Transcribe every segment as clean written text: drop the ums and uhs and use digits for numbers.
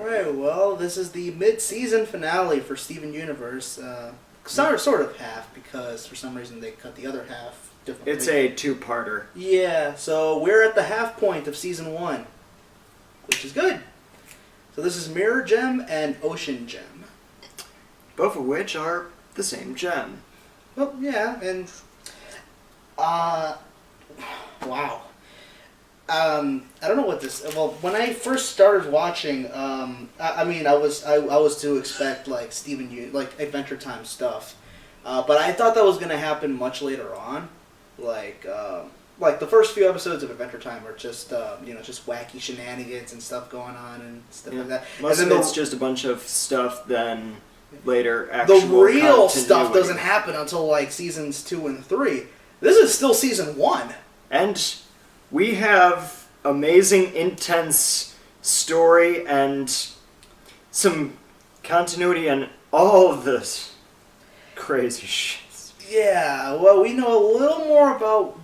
Alright, well, this is the mid-season finale for Steven Universe. Sort of half, because for some reason they cut the other half differently. It's a two-parter. Yeah, so we're at the half point of Season 1, which is good. So this is Mirror Gem and Ocean Gem. Both of which are the same gem. Well, yeah, and... wow. I don't know what this... Well, when I first started watching, I was to expect, like, like, Adventure Time stuff. But I thought that was going to happen much later on. Like the first few episodes of Adventure Time are just, just wacky shenanigans and stuff going on and stuff like that. Most and of it's just a bunch of stuff, then later the real stuff doesn't happen until, like, Seasons 2 and 3. This is still Season 1. And we have amazing, intense story and some continuity and all of this crazy shit. Yeah, well, we know a little more about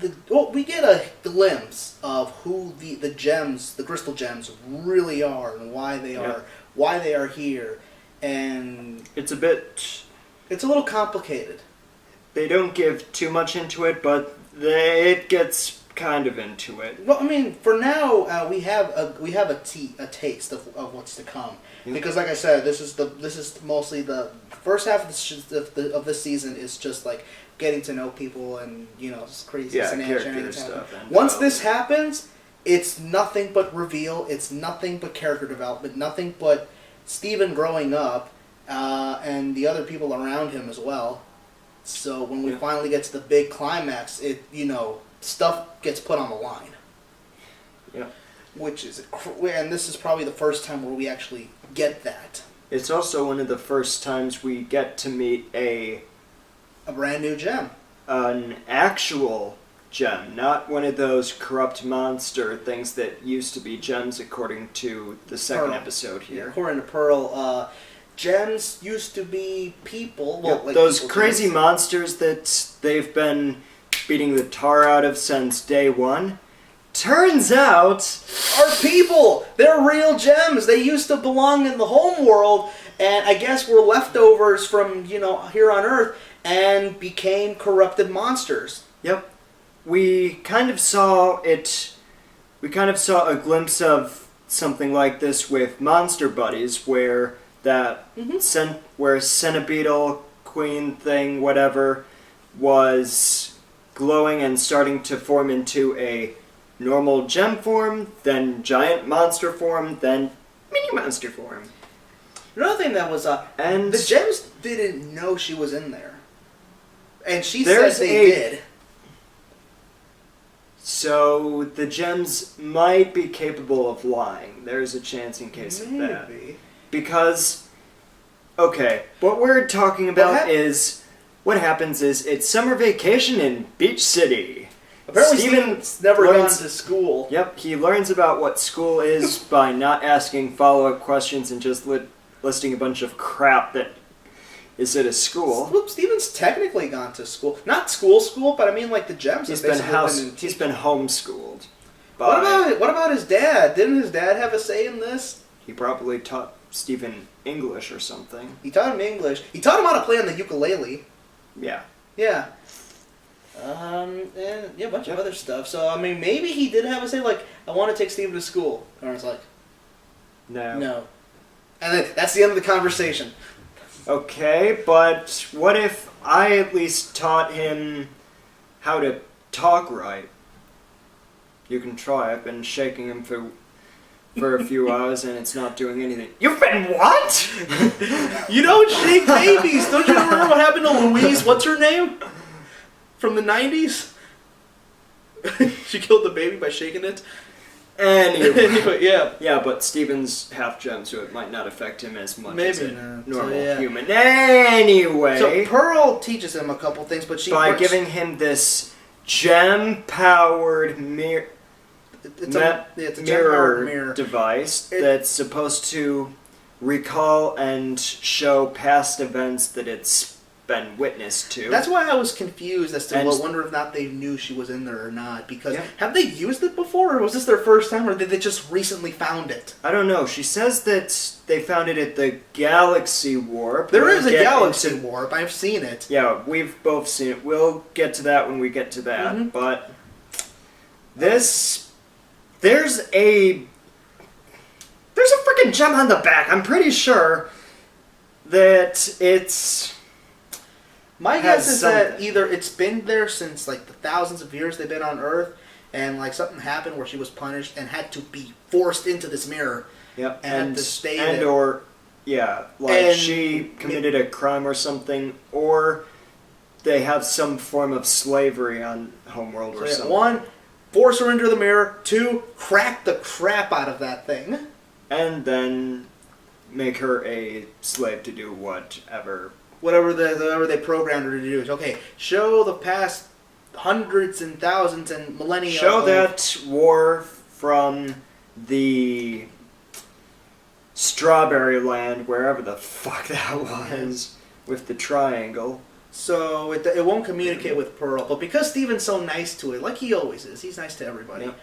we get a glimpse of who the gems, the crystal gems, really are and why they are here, and it's a little complicated. They don't give too much into it, but it gets kind of into it. Well, I mean, for now, we have a taste of what's to come. Yeah. Because, like I said, this is mostly the first half of this season is just like getting to know people and crazy character stuff. Once this happens, it's nothing but reveal. It's nothing but character development. Nothing but Steven growing up, and the other people around him as well. So when we finally get to the big climax, stuff gets put on the line. Yeah. And this is probably the first time where we actually get that. It's also one of the first times we get to meet a brand new gem. An actual gem, not one of those corrupt monster things that used to be gems according to the second episode here. Yeah, according to Pearl, gems used to be people. Well, like those people crazy gems. monsters that they've been beating the tar out of since day one. Turns out, are people. They're real gems. They used to belong in the home world, and I guess were leftovers from here on Earth, and became corrupted monsters. Yep. We kind of saw it. We kind of saw a glimpse of something like this with Monster Buddies, where where Centibeetle Queen thing, whatever, was glowing and starting to form into a normal gem form, then giant monster form, then mini monster form. Another thing that was and the gems didn't know she was in there, and she said they did. So the gems might be capable of lying. There's a chance in case of that. Because, what we're talking about is, what happens is, it's summer vacation in Beach City. Apparently Steven's never gone to school. Yep, he learns about what school is by not asking follow-up questions and just listing a bunch of crap that is at a school. Well, Steven's technically gone to school. Not school, but I mean like the gems. He's been homeschooled. What about his dad? Didn't his dad have a say in this? He probably taught Steven English or something. He taught him English. He taught him how to play on the ukulele. Yeah. Yeah. And a bunch of other stuff. So, I mean, maybe he did have a say, like, I want to take Steven to school. Aaron's like, No. And then that's the end of the conversation. Okay, but what if I at least taught him how to talk right? You can try. I've been shaking him for a few hours and it's not doing anything. You've been what? You don't shake babies. Don't you remember what happened to Louise? What's her name? From the 90s? She killed the baby by shaking it. Anyway, yeah. Yeah, but Steven's half gem, so it might not affect him as much as a normal human. Anyway. So Pearl teaches him a couple things, but by giving him this gem-powered mirror device that's supposed to recall and show past events that it's been witness to. That's why I was confused as to, And- wonder if not they knew she was in there or not. Because Yeah. have they used it before, or was this their first time, or did they just recently found it? I don't know. She says that they found it at the Galaxy Warp. There We'll is a get galaxy into- warp. I've seen it. Yeah, we've both seen it. We'll get to that when we get to that. Mhm. But there's a freaking gem on the back. I'm pretty sure that it's. My Has guess is that something. either it's been there since like the thousands of years they've been on Earth, and like something happened where she was punished and had to be forced into this mirror. Yep, And had to stay and there. or yeah, like And- she committed a crime or something, or they have some form of slavery on Homeworld So or yeah, something. 1, force her into the mirror. 2, crack the crap out of that thing. And then make her a slave to do whatever. Whatever they programmed her to do. Okay, show the past hundreds and thousands and millennia. Show of- that war from the Strawberry Land, wherever the fuck that was, with the triangle. So it won't communicate with Pearl, but because Steven's so nice to it, like he always is, he's nice to everybody. Yep.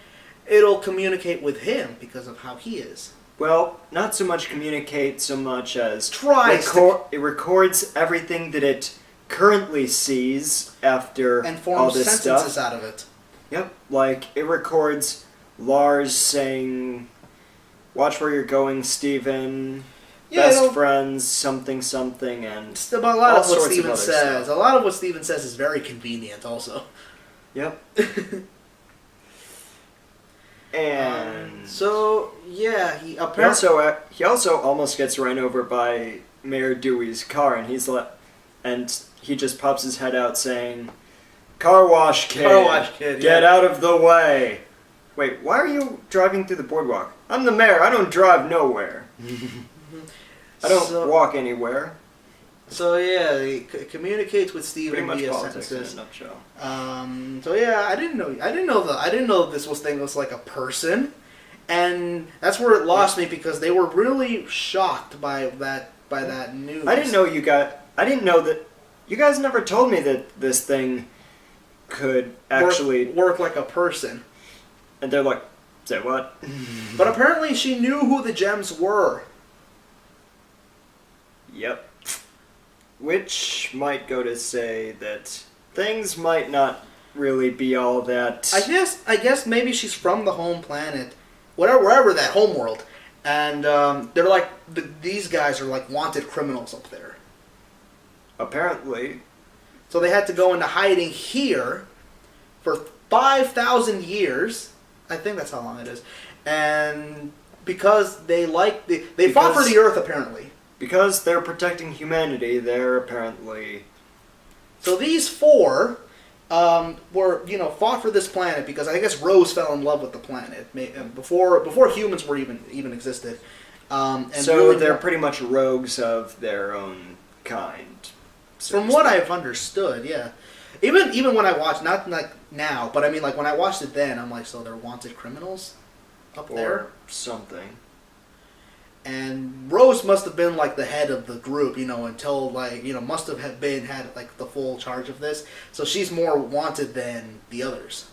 It'll communicate with him because of how he is. Well, not so much communicate so much as it records everything that it currently sees after And all forms this sentences stuff. out of it. Yep, like it records Lars saying, "Watch where you're going, Steven." Yeah, Best it'll- friends, something, something, and It's about a lot all of what sorts of Steven other says. stuff. A lot of what Steven says is very convenient, also. yep. And So yeah, he apparently. he also almost gets run over by Mayor Dewey's car, and he just pops his head out saying, "Car wash kid, Car wash kid, get yeah. out of the way." Wait, why are you driving through the boardwalk? I'm the mayor. I don't drive nowhere. I don't So- walk anywhere. So yeah, he communicates with Steven Pretty much via politics sentences. in a nutshell. So yeah, I didn't know this thing was like a person, and that's where it lost me because they were really shocked by that news. I didn't know that. You guys never told me that this thing could actually. work like a person. And they're like, "Say what?" But apparently, she knew who the gems were. Yep. Which might go to say that things might not really be all that. I guess maybe she's from the home planet, wherever that home world, and they're like these guys are like wanted criminals up there. Apparently. So they had to go into hiding here for 5,000 years. I think that's how long it is. And because they fought for the Earth, apparently. Because they're protecting humanity, they're apparently. So these 4 were, fought for this planet because I guess Rose fell in love with the planet before humans were even existed. And So really they're pretty much rogues of their own kind. so From to what speak. I've understood, yeah. Even when I watched, not like now, but I mean like when I watched it then, I'm like, so they're wanted criminals up there? Or something. And Rose must have been like the head of the group, until like, must have had like the full charge of this. So she's more wanted than the others.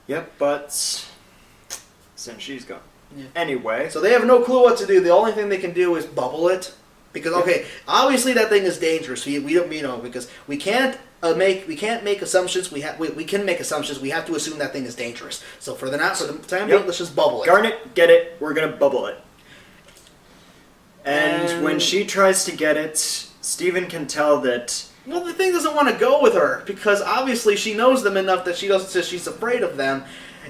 Yep, but since she's gone. Yeah. Anyway, So they have no clue what to do. The only thing they can do is bubble it. Because, okay, obviously that thing is dangerous. We don't, because we can't make assumptions. We can make assumptions. We have to assume that thing is dangerous. So for the time being, let's just bubble it. Garnet, get it. We're gonna bubble it. And when And- she tries to get it, Steven can tell that. Well, the thing doesn't want to go with her because obviously she knows them enough that she's afraid of them.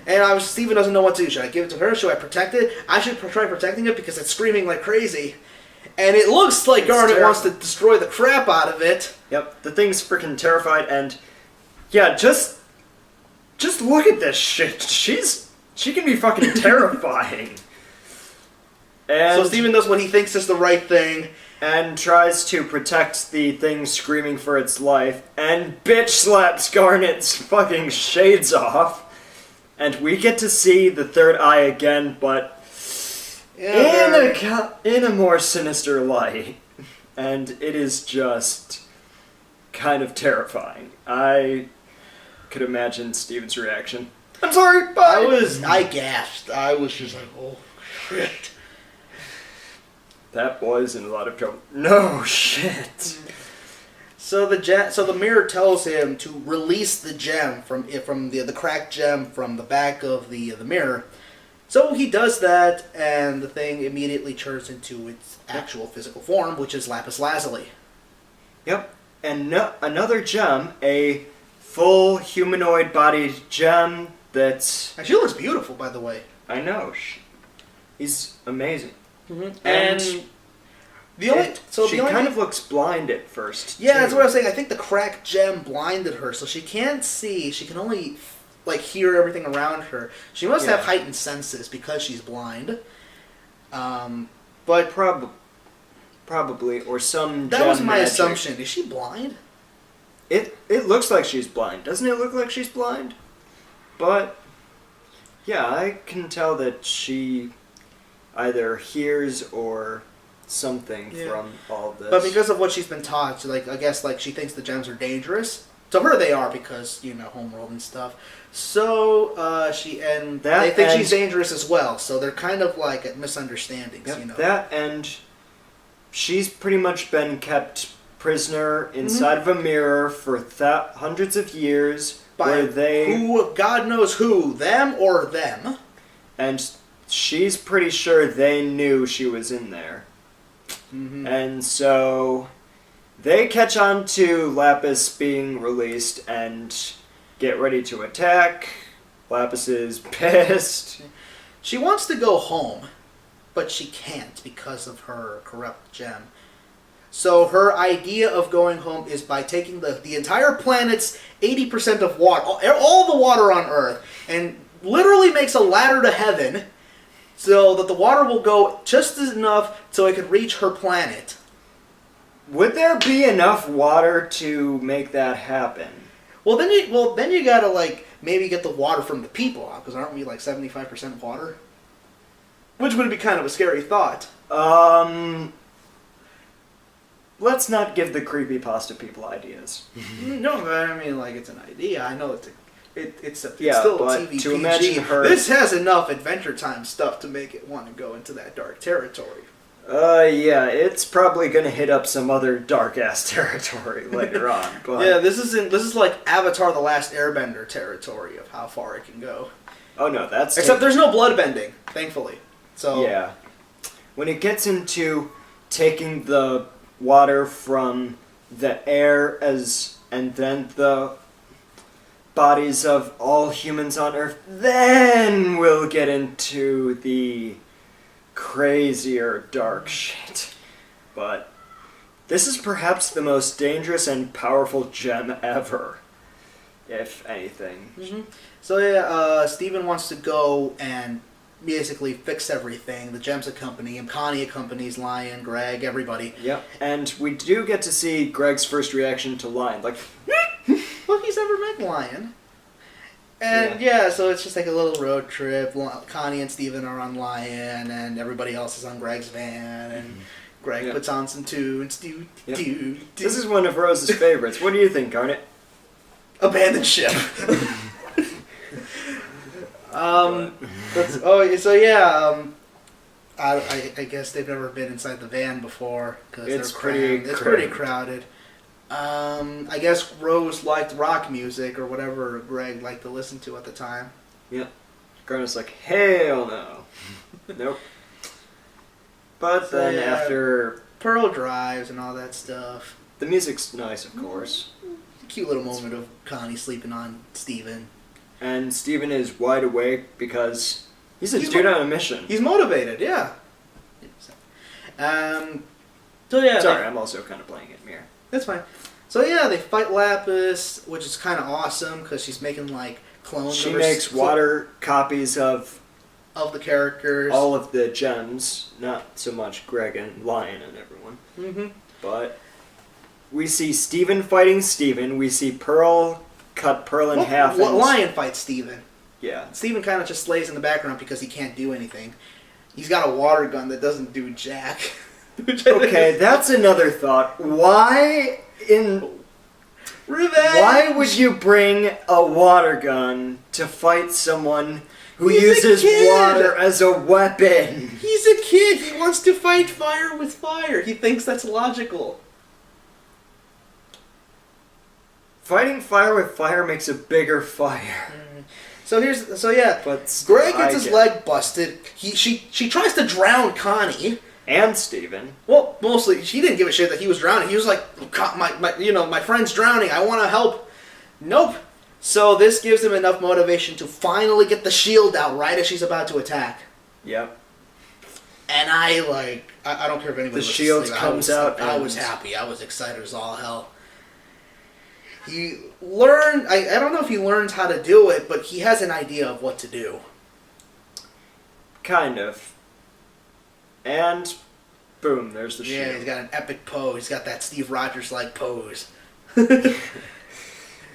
And Steven doesn't know what to do. Should I give it to her? Should I protect it? I should try protecting it because it's screaming like crazy. And it looks like It's Garnet wants to terrifying. destroy the crap out of it. Yep, the thing's freaking terrified, and yeah, just look at this shit. She can be fucking terrifying. And So Steven does what he thinks is the right thing. and tries to protect the thing screaming for its life, and bitch slaps Garnet's fucking shades off. And we get to see the third eye again, but in a more sinister light. And it is just kind of terrifying. I could imagine Steven's reaction. I'm sorry, bye! I gasped. I was just like, oh, shit. That boy's in a lot of trouble. No shit. So the mirror tells him to release the gem from the cracked gem from the back of the mirror. So he does that, and the thing immediately turns into its actual physical form, which is Lapis Lazuli. Yep. And another gem, a full humanoid bodied gem that's... And she looks beautiful, by the way. I know. He's amazing. Mm-hmm. And she kind of looks blind at first. Yeah, too. that's what I was saying. I think the cracked gem blinded her, so she can't see. She can only hear everything around her. She must have heightened senses because she's blind. But probably, or some. That was my assumption. Is she blind? It looks like she's blind. Doesn't it look like she's blind? But yeah, I can tell that she either hears or something from all this. But because of what she's been taught, I guess she thinks the gems are dangerous. To her, they are because homeworld and stuff. So they think she's dangerous as well. So they're kind of at misunderstandings. Yep, that and she's pretty much been kept prisoner inside of a mirror for hundreds of years. By who, God knows who, them or them. And she's pretty sure they knew she was in there. Mm-hmm. And so they catch on to Lapis being released and get ready to attack. Lapis is pissed. She wants to go home, but she can't because of her corrupt gem. So her idea of going home is by taking the entire planet's 80% of water, all the water on Earth, and literally makes a ladder to heaven so that the water will go just enough so it could reach her planet. Would there be enough water to make that happen? Well, then you gotta maybe get the water from the people out, because aren't we 75% water? Which would be kind of a scary thought. Let's not give the creepypasta people ideas. No, I mean, it's an idea. I know it's still but a TV to PG. imagine her... This has enough Adventure Time stuff to make it want to go into that dark territory. Yeah, it's probably gonna hit up some other dark-ass territory later on. But... Yeah, this is like Avatar: The Last Airbender territory of how far it can go. Oh no, that's... Except there's no blood bending, thankfully. So yeah. When it gets into taking the water from the air and then the bodies of all humans on Earth, then we'll get into the crazier dark shit. But this is perhaps the most dangerous and powerful gem ever, if anything. Mm-hmm. So Steven wants to go and basically fix everything. The gems accompany him. Connie accompanies Lion, Greg, everybody. Yep. And we do get to see Greg's first reaction to Lion. Well, he's never met Lion. And so it's just a little road trip. Connie and Steven are on Lion, and everybody else is on Greg's van, and Greg puts on some tunes. This is one of Rose's favorites. What do you think, Garnet? Abandoned ship. I guess they've never been inside the van before because it's pretty crowded. I guess Rose liked rock music or whatever Greg liked to listen to at the time. Yep. Garnet's like, hell no. Nope. But then after Pearl drives and all that stuff, the music's nice, of course. A cute little moment of Connie sleeping on Steven. And Steven is wide awake because he's a dude on a mission. He's motivated, yeah. Sorry, I'm also kind of playing it mirror. That's fine. So they fight Lapis, which is kind of awesome because she's making clones. She makes water copies of the characters, all of the gems, not so much Greg and Lion and everyone. Mm-hmm. But we see Steven fighting Steven. We see Pearl cut Pearl in half. Lion fights Steven. Yeah. Steven kind of just slays in the background because he can't do anything. He's got a water gun that doesn't do jack. Okay, that's another thought. Why in Revenge! Why would you bring a water gun to fight someone who He's a uses kid. water as a weapon? He's a kid. He wants to fight fire with fire. He thinks that's logical. Fighting fire with fire makes a bigger fire. So yeah. But Greg I gets his get it. leg busted. She tries to drown Connie. And Steven. Well, mostly she didn't give a shit that he was drowning. He was like, my friend's drowning. I want to help. Nope. So this gives him enough motivation to finally get the shield out right as she's about to attack. Yep. And I don't care if anybody. The was shield asleep. comes I out. was happy. I was excited as all hell. He learned. I don't know if he learns how to do it, but he has an idea of what to do. Kind of. And boom, there's the shield. Yeah, he's got an epic pose. He's got that Steve Rogers-like pose.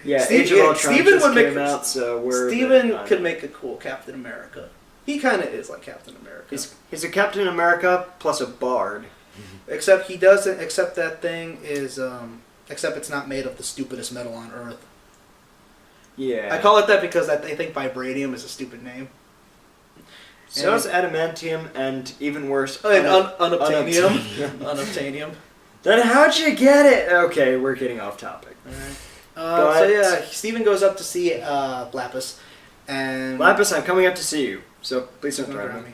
Yeah, Age of Ultron Steven just would make came out, so we're... Steven could make a cool Captain America. He kind of is like Captain America. He's a Captain America plus a bard. Except he doesn't. Except that thing is. Except it's not made of the stupidest metal on Earth. Yeah. I call it that because I think vibranium is a stupid name. So is adamantium, and even worse, And unobtainium. Unobtainium. Then how'd you get it? Okay, we're getting off topic. Alright. But- So yeah, Steven goes up to see Lapis, and Lapis, I'm coming up to see you, so please don't Don't drive drive me.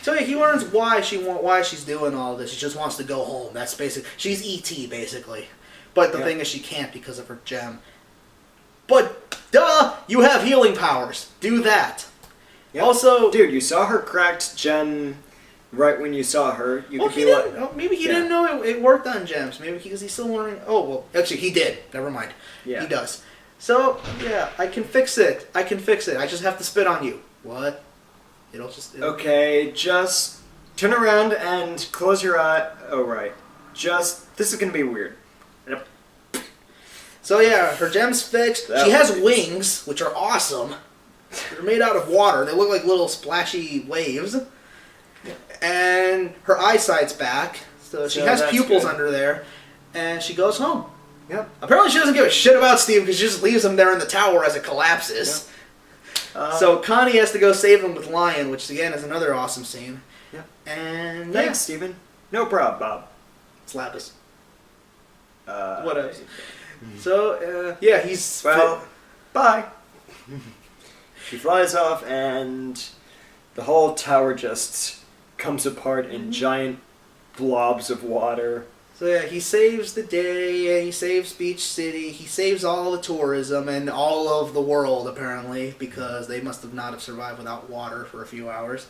So yeah, he learns why she's doing all this. She just wants to go home. That's basic. She's ET basically, but the Yep. thing is she can't because of her gem. But duh, you have healing powers. Do that. Yep. Also, Dude, you saw her cracked gem right when you saw her. You well, could be like... maybe he Yeah. didn't know it worked on gems. Maybe because he's still learning. Oh well, actually he did. Never mind. Yeah. He does. So yeah, I can fix it. I just have to spit on you. What? It'll just. Okay, just turn around and close your eye. Oh, right. This is gonna be weird. So yeah, her gem's fixed. That She has was- wings, which are awesome. They're made out of water. They look like little splashy waves. And her eyesight's back. So she So has that's pupils good. under there. And she goes home. Yep. Apparently she doesn't give a shit about Steve because she just leaves him there in the tower as it collapses. So Connie has to go save him with Lion, which again is another awesome scene. Yeah. And Thanks, Steven. No problem, Bob. it's Lapis. Uh, Whatever. So, yeah, he's... Well, bye. She flies off, and the whole tower just comes apart in giant blobs of water. So yeah, he saves the day, and he saves Beach City, he saves all the tourism and all of the world, apparently, because they must have not have survived without water for a few hours.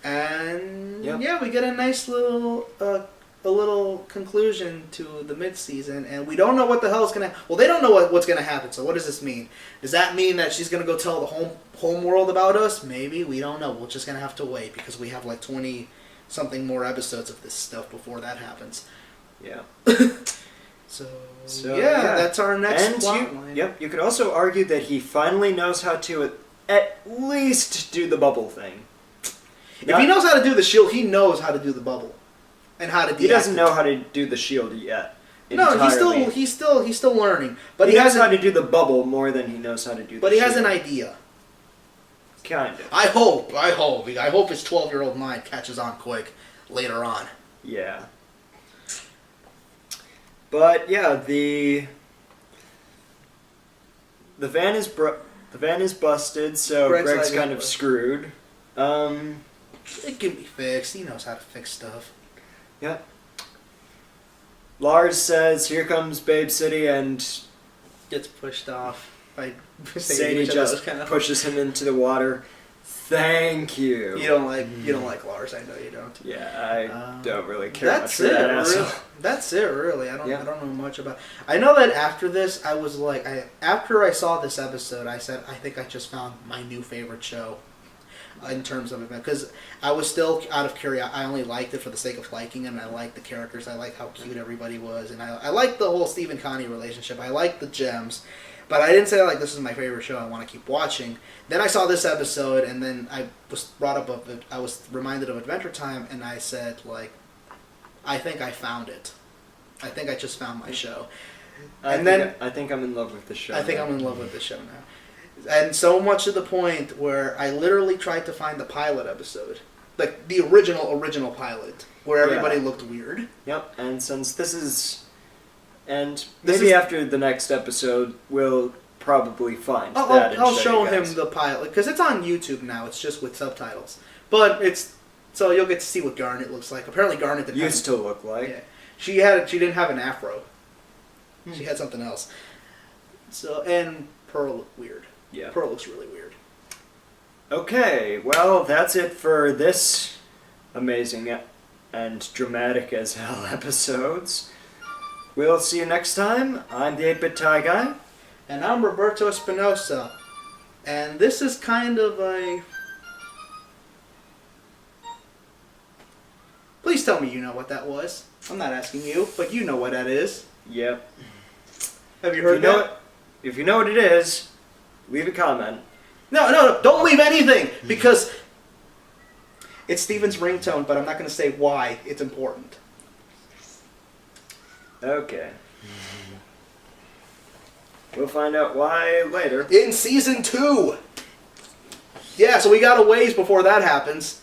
And Yep. yeah, we get a nice little a little conclusion to the mid-season, and we don't know what the hell is going to... Well, they don't know what's going to happen, so what does this mean? Does that mean that she's going to go tell the home world about us? Maybe, we don't know. We're just going to have to wait, because we have like 20-something more episodes of this stuff before that happens. Yeah. So yeah, that's our next And plot line. Yep, you could also argue that he finally knows how to at least do the bubble thing. If he knows how to do the shield, he knows how to do the bubble. And how to He doesn't deactivate. know how to do the shield yet. No, entirely. he's still learning. But he he knows has how to do the bubble more than he knows how to do the But he has shield. an idea. Kind of. I hope his 12-year-old mind catches on quick later on. Yeah. But yeah, the van is busted, so Greg's like, kind of screwed. It can be fixed. He knows how to fix stuff. Yeah. Lars says, "Here comes Babe City," and Gets pushed off by Sadie which I thought just was kinda- pushes him into the water. Thank you. You don't like Lars. I know you don't. Yeah, I don't really care That's much for it. that asshole. That's it. Really, I don't Yeah. know much about. I know that after this, I was like, after I saw this episode, I said, I think I just found my new favorite show. In terms of it, because I was still out of curiosity. I only liked it for the sake of liking it, and I liked the characters. I liked how cute everybody was, and I liked the whole Steve and Connie relationship. I liked the gems, but I didn't say like this is my favorite show. I want to keep watching. Then I saw this episode, and then I was brought up of it. I was reminded of Adventure Time, and I said like, I think I found it. I think I just found my show. I think I'm in love with the show. I think I'm in love with the show now. And so much to the point where I literally tried to find the pilot episode. Like, the original pilot. Where everybody looked weird. Yep, and since this is... And maybe after the next episode, we'll probably find that. I'll show him the pilot. Because it's on YouTube now. It's just with subtitles. But it's... So you'll get to see what Garnet looks like. Apparently Garnet didn't used to look like. Yeah. She didn't have an afro. She had something else. So, and Pearl looked weird. Yeah. Pearl looks really weird. Okay, well, that's it for this amazing and dramatic as hell episodes. We'll see you next time. I'm the 8-Bit Tie Guy. And I'm Roberto Espinosa. And this is kind of a... Please tell me you know what that was. I'm not asking you, but you know what that is. Yep. Have you heard that? If you know what it is, leave a comment. No, don't leave anything, because it's Steven's ringtone, but I'm not going to say why it's important. Okay. We'll find out why later. In Season 2! Yeah, so we got a ways before that happens.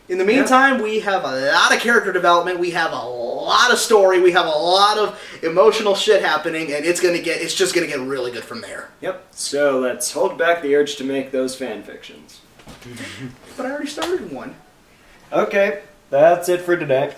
In the meantime, we have a lot of character development, we have a lot of story, we have a lot of emotional shit happening, and it's just gonna get really good from there. Yep. So let's hold back the urge to make those fan fictions. But I already started one. Okay, that's it for today.